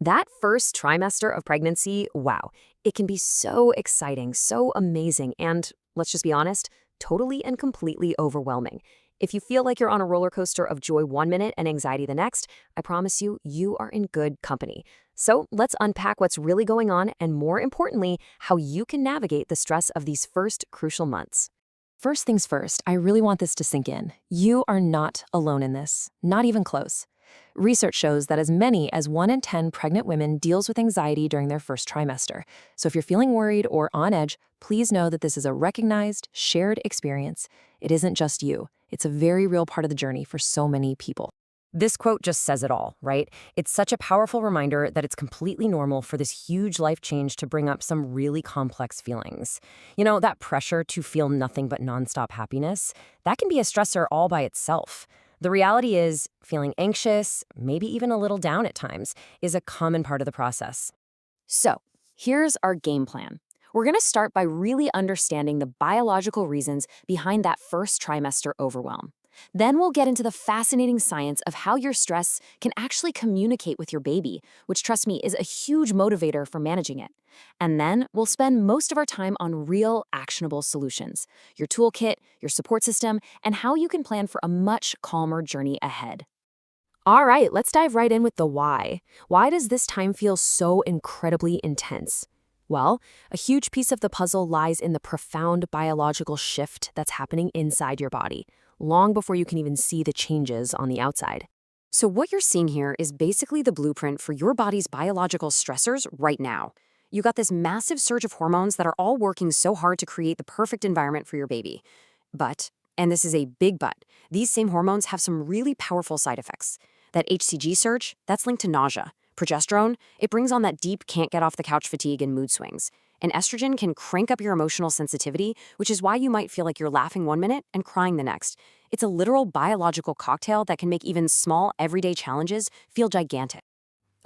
That first trimester of pregnancy, wow, it can be so exciting, so amazing, and let's just be honest, totally and completely overwhelming. If you feel like you're on a roller coaster of joy one minute and anxiety the next, I promise you, you are in good company. So let's unpack what's really going on and, more importantly, how you can navigate the stress of these first crucial months. First things first, I really want this to sink in. You are not alone in this, not even close. Research shows that as many as 1 in 10 pregnant women deals with anxiety during their first trimester. So if you're feeling worried or on edge, please know that this is a recognized, shared experience. It isn't just you. It's a very real part of the journey for so many people. This quote just says it all, right? It's such a powerful reminder that it's completely normal for this huge life change to bring up some really complex feelings. You know, that pressure to feel nothing but nonstop happiness, that can be a stressor all by itself. The reality is, feeling anxious, maybe even a little down at times, is a common part of the process. So, here's our game plan. We're going to start by really understanding the biological reasons behind that first trimester overwhelm. Then we'll get into the fascinating science of how your stress can actually communicate with your baby, which, trust me, is a huge motivator for managing it. And then we'll spend most of our time on real, actionable solutions, your toolkit, your support system, and how you can plan for a much calmer journey ahead. All right, let's dive right in with the why. Why does this time feel so incredibly intense? Well, a huge piece of the puzzle lies in the profound biological shift that's happening inside your body, long before you can even see the changes on the outside. So what you're seeing here is basically the blueprint for your body's biological stressors right now. You got this massive surge of hormones that are all working so hard to create the perfect environment for your baby. But, and this is a big but, these same hormones have some really powerful side effects. That HCG surge, that's linked to nausea. Progesterone, it brings on that deep can't-get-off-the-couch fatigue and mood swings. And estrogen can crank up your emotional sensitivity, which is why you might feel like you're laughing one minute and crying the next. It's a literal biological cocktail that can make even small, everyday challenges feel gigantic.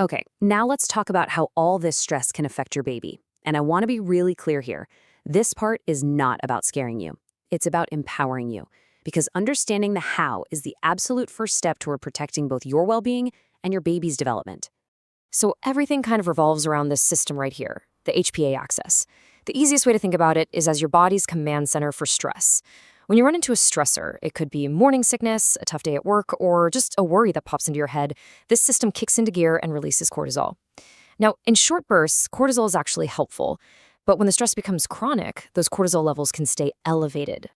Okay, now let's talk about how all this stress can affect your baby. And I want to be really clear here. This part is not about scaring you. It's about empowering you. Because understanding the how is the absolute first step toward protecting both your well-being and your baby's development. So everything kind of revolves around this system right here, the HPA axis. The easiest way to think about it is as your body's command center for stress. When you run into a stressor, it could be morning sickness, a tough day at work, or just a worry that pops into your head, this system kicks into gear and releases cortisol. Now, in short bursts, cortisol is actually helpful, but when the stress becomes chronic, those cortisol levels can stay elevated.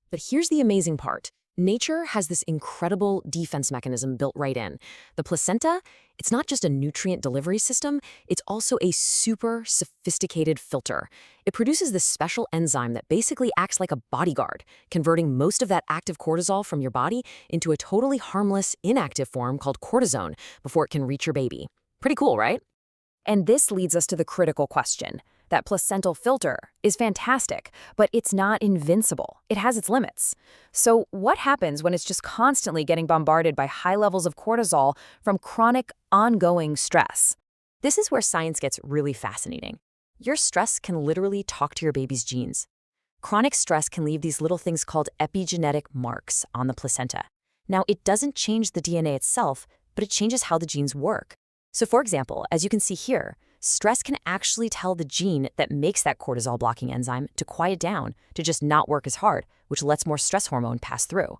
But here's the amazing part. Nature has this incredible defense mechanism built right in. The placenta, it's not just a nutrient delivery system, it's also a super sophisticated filter. It produces this special enzyme that basically acts like a bodyguard, converting most of that active cortisol from your body into a totally harmless, inactive form called cortisone before it can reach your baby. Pretty cool, right? And this leads us to the critical question. That placental filter is fantastic, but it's not invincible. It has its limits. So what happens when it's just constantly getting bombarded by high levels of cortisol from chronic, ongoing stress? This is where science gets really fascinating. Your stress can literally talk to your baby's genes. Chronic stress can leave these little things called epigenetic marks on the placenta. Now, it doesn't change the DNA itself, but it changes how the genes work. So for example, as you can see here, stress can actually tell the gene that makes that cortisol-blocking enzyme to quiet down, to just not work as hard, which lets more stress hormone pass through.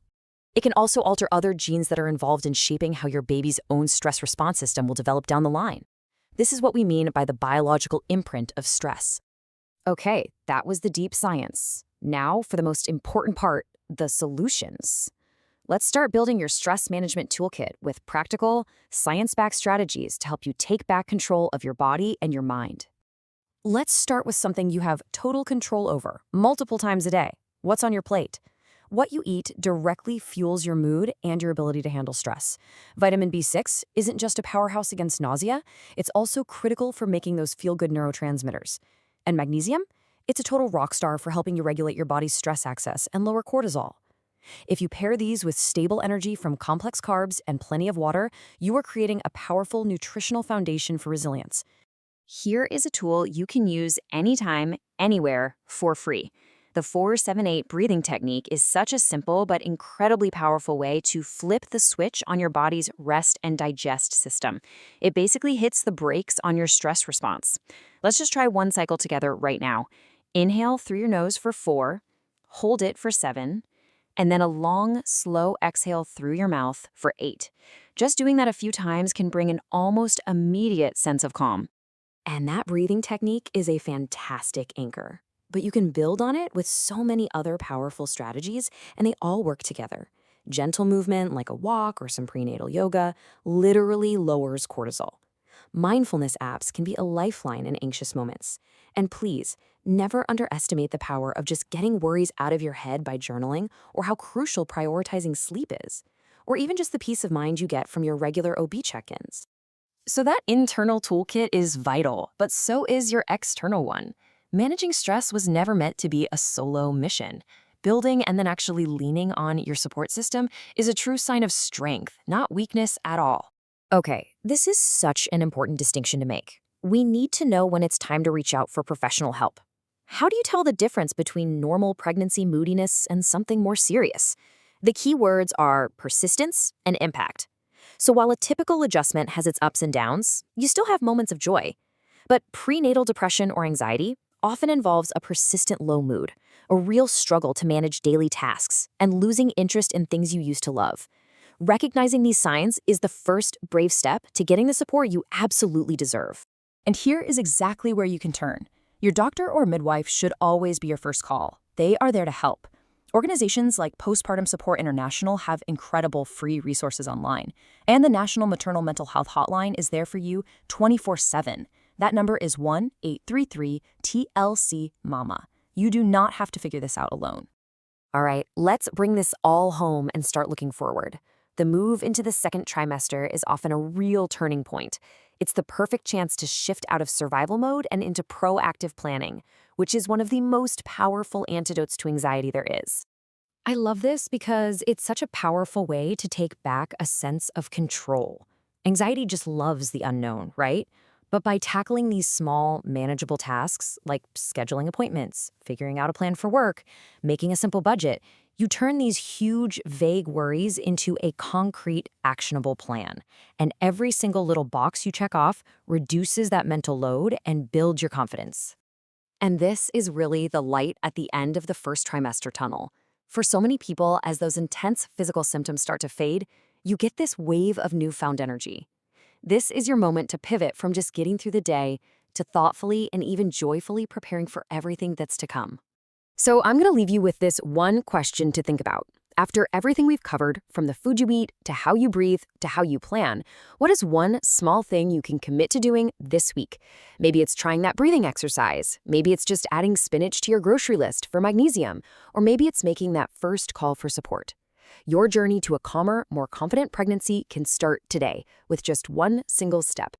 It can also alter other genes that are involved in shaping how your baby's own stress response system will develop down the line. This is what we mean by the biological imprint of stress. Okay, that was the deep science. Now for the most important part, the solutions. Let's start building your stress management toolkit with practical, science-backed strategies to help you take back control of your body and your mind. Let's start with something you have total control over, multiple times a day. What's on your plate? What you eat directly fuels your mood and your ability to handle stress. Vitamin B6 isn't just a powerhouse against nausea, it's also critical for making those feel-good neurotransmitters. And magnesium? It's a total rock star for helping you regulate your body's stress axis and lower cortisol. If you pair these with stable energy from complex carbs and plenty of water, you are creating a powerful nutritional foundation for resilience. Here is a tool you can use anytime, anywhere, for free. The The 4-7-8 breathing technique is such a simple but incredibly powerful way to flip the switch on your body's rest and digest system. It basically hits the brakes on your stress response. Let's just try one cycle together right now. Inhale through your nose for 4, hold it for 7, and then a long, slow exhale through your mouth for 8. Just doing that a few times can bring an almost immediate sense of calm. And that breathing technique is a fantastic anchor. But you can build on it with so many other powerful strategies, and they all work together. Gentle movement, like a walk or some prenatal yoga, literally lowers cortisol. Mindfulness apps can be a lifeline in anxious moments. And please, never underestimate the power of just getting worries out of your head by journaling, or how crucial prioritizing sleep is, or even just the peace of mind you get from your regular OB check-ins. So that internal toolkit is vital, but so is your external one. Managing stress was never meant to be a solo mission. Building and then actually leaning on your support system is a true sign of strength, not weakness at all. Okay, this is such an important distinction to make. We need to know when it's time to reach out for professional help. How do you tell the difference between normal pregnancy moodiness and something more serious? The key words are persistence and impact. So while a typical adjustment has its ups and downs, you still have moments of joy. But prenatal depression or anxiety often involves a persistent low mood, a real struggle to manage daily tasks, and losing interest in things you used to love. Recognizing these signs is the first brave step to getting the support you absolutely deserve. And here is exactly where you can turn. Your doctor or midwife should always be your first call. They are there to help. Organizations like Postpartum Support International have incredible free resources online, and the National Maternal Mental Health Hotline is there for you 24/7. That number is 1-833-TLC-MAMA. You do not have to figure this out alone. All right, let's bring this all home and start looking forward. The move into the second trimester is often a real turning point. It's the perfect chance to shift out of survival mode and into proactive planning, which is one of the most powerful antidotes to anxiety there is. I love this because it's such a powerful way to take back a sense of control. Anxiety just loves the unknown, right? But by tackling these small, manageable tasks, like scheduling appointments, figuring out a plan for work, making a simple budget, you turn these huge, vague worries into a concrete, actionable plan. And every single little box you check off reduces that mental load and builds your confidence. And this is really the light at the end of the first trimester tunnel. For so many people, as those intense physical symptoms start to fade, you get this wave of newfound energy. This is your moment to pivot from just getting through the day to thoughtfully and even joyfully preparing for everything that's to come. So I'm going to leave you with this one question to think about. After everything we've covered, from the food you eat to how you breathe to how you plan, what is one small thing you can commit to doing this week? Maybe it's trying that breathing exercise. Maybe it's just adding spinach to your grocery list for magnesium. Or maybe it's making that first call for support. Your journey to a calmer, more confident pregnancy can start today with just one single step.